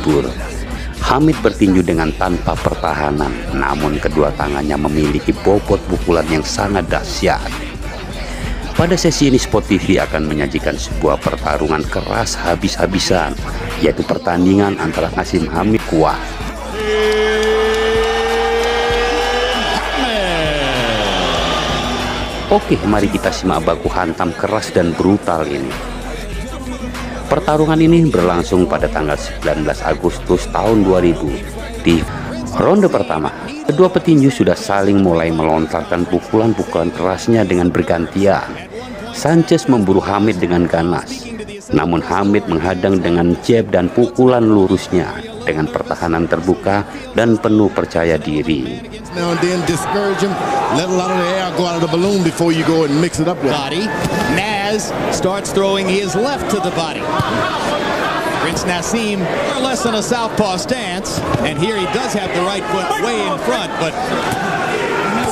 kabur. Hamid bertinju dengan tanpa pertahanan, namun kedua tangannya memiliki bobot pukulan yang sangat dahsyat. Pada sesi ini Sport TV akan menyajikan sebuah pertarungan keras habis-habisan, yaitu pertandingan antara Naseem Hamed kuat. Oke, mari kita simak baku hantam keras dan brutal ini. Pertarungan ini berlangsung pada tanggal 19 Agustus tahun 2000. Di ronde pertama, kedua petinju sudah saling mulai melontarkan pukulan-pukulan kerasnya dengan bergantian. Sanchez memburu Hamed dengan ganas, namun Hamed menghadang dengan jab dan pukulan lurusnya dengan pertahanan terbuka dan penuh percaya diri. Now and then discourage him, let a lot of the air go out of the balloon before you go and mix it up with body. Naz starts throwing his left to the body. Prince Naseem more or less in a southpaw stance, and here he does have the right foot way in front, but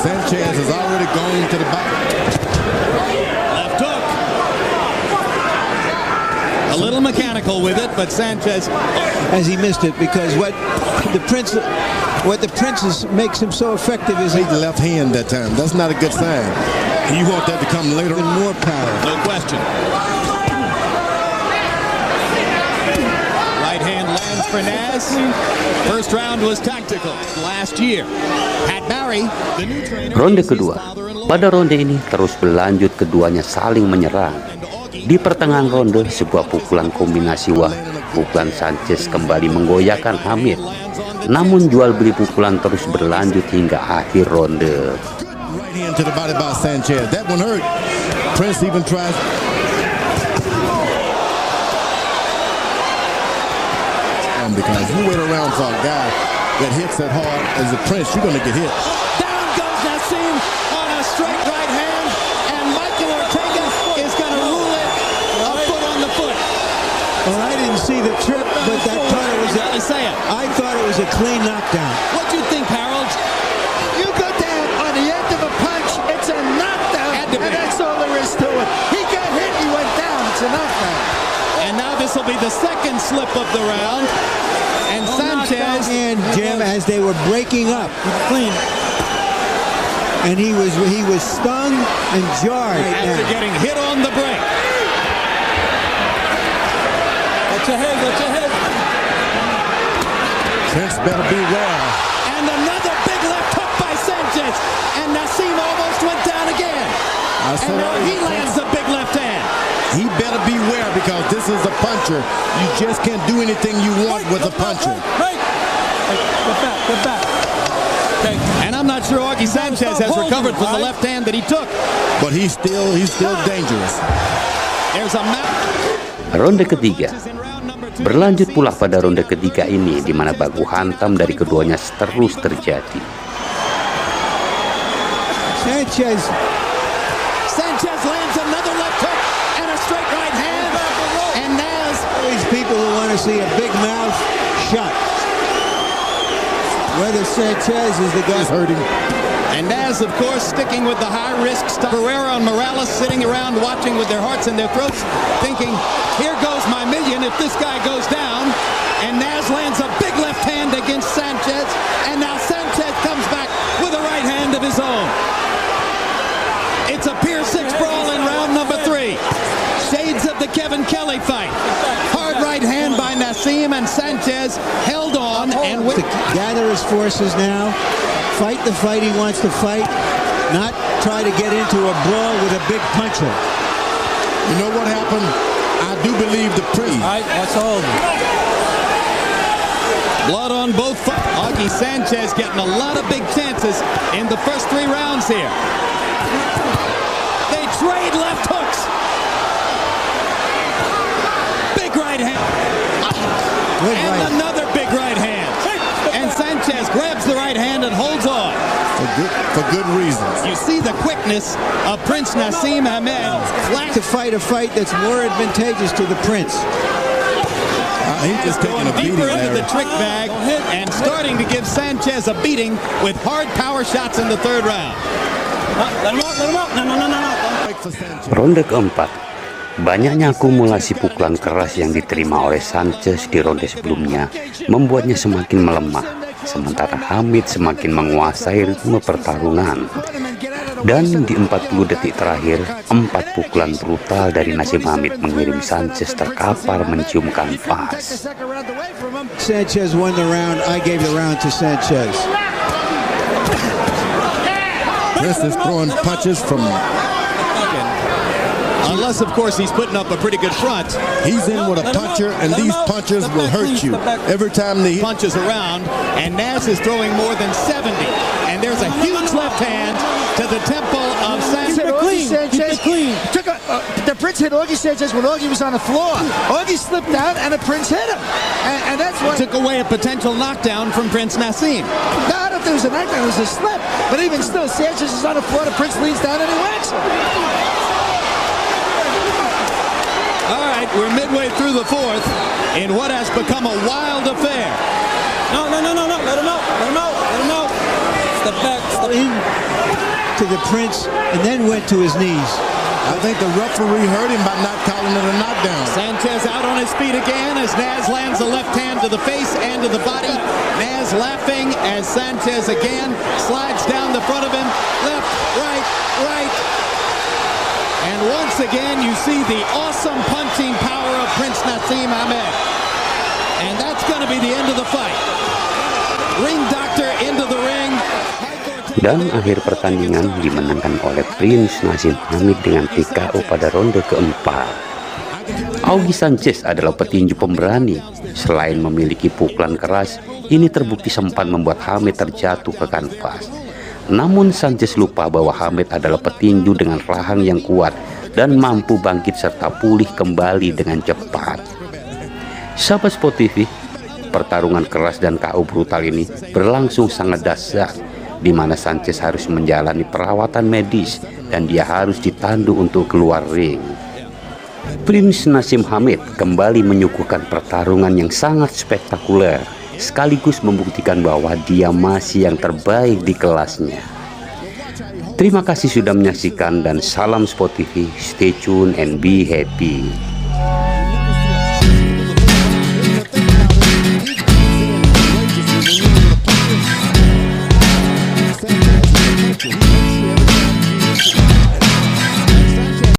Sanchez has already gone to the body. Left hook. A little mechanical with it, but Sanchez, as he missed it, because what the Prince makes him so effective is He's left hand that time. That's not a good sign. You want that to come later. even more power. no question. Right hand lands for Naz. First round was tactical last year. Pat Barry, the new trainer. Ronde kedua. Pada ronde ini terus berlanjut, keduanya saling menyerang. Di pertengahan ronde, sebuah pukulan kombinasi pukulan Sanchez kembali menggoyahkan Hamed. Namun jual beli pukulan terus berlanjut hingga akhir ronde. Right hand to the body by Sanchez. That one hurt. Prince even tries. Because you wait around for a guy that hits that hard as a Prince, you're going to get hit. Down goes Naseem on a straight right hand, and Michael Ortega is going to rule it a foot on the foot. Well, I didn't see the trip, but that punter was. I thought it was a clean knockdown. What do you think, Harold? You go down on the end of a punch, it's a knockdown, and that's all there is to it. He got hit, he went down, it's a knockdown. And now this will be the second slip of the round, and Sanchez And Jim, as they were breaking up, clean, and he was stung and jarred. after getting hit on the break. That's a head. That's a head. Prince better beware. And another big left hook by Sanchez, and Naseem almost went down again. And now he lands a big left hand. He better beware because this is a puncher. You just can't do anything you want with a puncher. Get back. Okay. And I'm not sure Augie Sanchez has recovered from the left hand that he took. But he's still dangerous. There's a map. Ronde ketiga. Berlanjut pula pada ronde ketiga ini, di mana baku hantam dari keduanya terus terjadi. Sanchez lands another left hook and a straight right hand. And Naz. These people who want to see a big mouth shut. Whether Sanchez is the guy hurting. And Naz, of course, sticking with the high-risk stuff. Pereira and Morales sitting around watching with their hearts in their throats, thinking, here goes my million if this guy goes down. And Naz lands a big left hand against Sanchez. And now Sanchez comes back with a right hand of his own. It's a Pier 6 brawl in round number 3. Shades of the Kevin Kelly fight. Hard right hand by Naseem, and Sanchez held on and to gather his forces now, fight the fight he wants to fight, not try to get into a brawl with a big puncher. You know what happened? I do believe the Prince. That's all. blood on both. Augie Sanchez getting a lot of big chances in the first 3 rounds here. They trade left hooks. Big right hand. And another big right hand. And Sanchez grabs the right hand and holds on. For good reasons. You see the quickness of Prince Naseem Hamed. To fight a fight that's more advantageous to the Prince. He's just taking a beating deeper into there. the trick bag and starting to give Sanchez a beating with hard power shots in the 3rd round. Ronde keempat. Banyaknya akumulasi pukulan keras yang diterima oleh Sanchez di ronde sebelumnya membuatnya semakin melemah, sementara Hamid semakin menguasai ritme pertarungan. Dan di 40 detik terakhir, 4 pukulan brutal dari Naseem Hamed mengirim Sanchez terkapar mencium kanvas. Sanchez won the round. I gave the round to Sanchez. Chris is throwing punches from... Unless, of course, he's putting up a pretty good front. He's in with a puncher, and these punches will hurt you. Every time they Punches around, and Naz is throwing more than 70. And there's a huge left hand to the temple of Sanchez. The Prince hit Augie Sanchez when Augie was on the floor. Augie slipped out, and the Prince hit him. And that's what Took away a potential knockdown from Prince Naseem. No, I don't think it was a knockdown, it was a slip. But even still, Sanchez is on the floor, the Prince leans down and he whacks him. All right, we're midway through the fourth in what has become a wild affair. No. Let him out. Let him out. Step back. In to the Prince and then went to his knees. I think the referee hurt him by not calling it a knockdown. Sanchez out on his feet again as Naz lands a left hand to the face and to the body. Naz laughing as Sanchez again slides down the front of him. Left, right. And once again, you see the awesome punching power of Prince Naseem Hamed. And that's going to be the end of the fight. Ring doctor into the ring. Dan akhir pertandingan dimenangkan oleh Prince Naseem Hamed dengan TKO pada ronde keempat. Augie Sanchez adalah petinju pemberani. Selain memiliki pukulan keras, ini terbukti sempat membuat Hamed terjatuh ke kanvas. Namun Sanchez lupa bahwa Hamed adalah petinju dengan rahang yang kuat dan mampu bangkit serta pulih kembali dengan cepat. Sahabat Sport TV, pertarungan keras dan KO brutal ini berlangsung sangat dahsyat, di mana Sanchez harus menjalani perawatan medis dan dia harus ditandu untuk keluar ring. Prince Naseem Hamed kembali menyuguhkan pertarungan yang sangat spektakuler, sekaligus membuktikan bahwa dia masih yang terbaik di kelasnya. Terima kasih sudah menyaksikan dan salam Sport TV. Stay tune and be happy.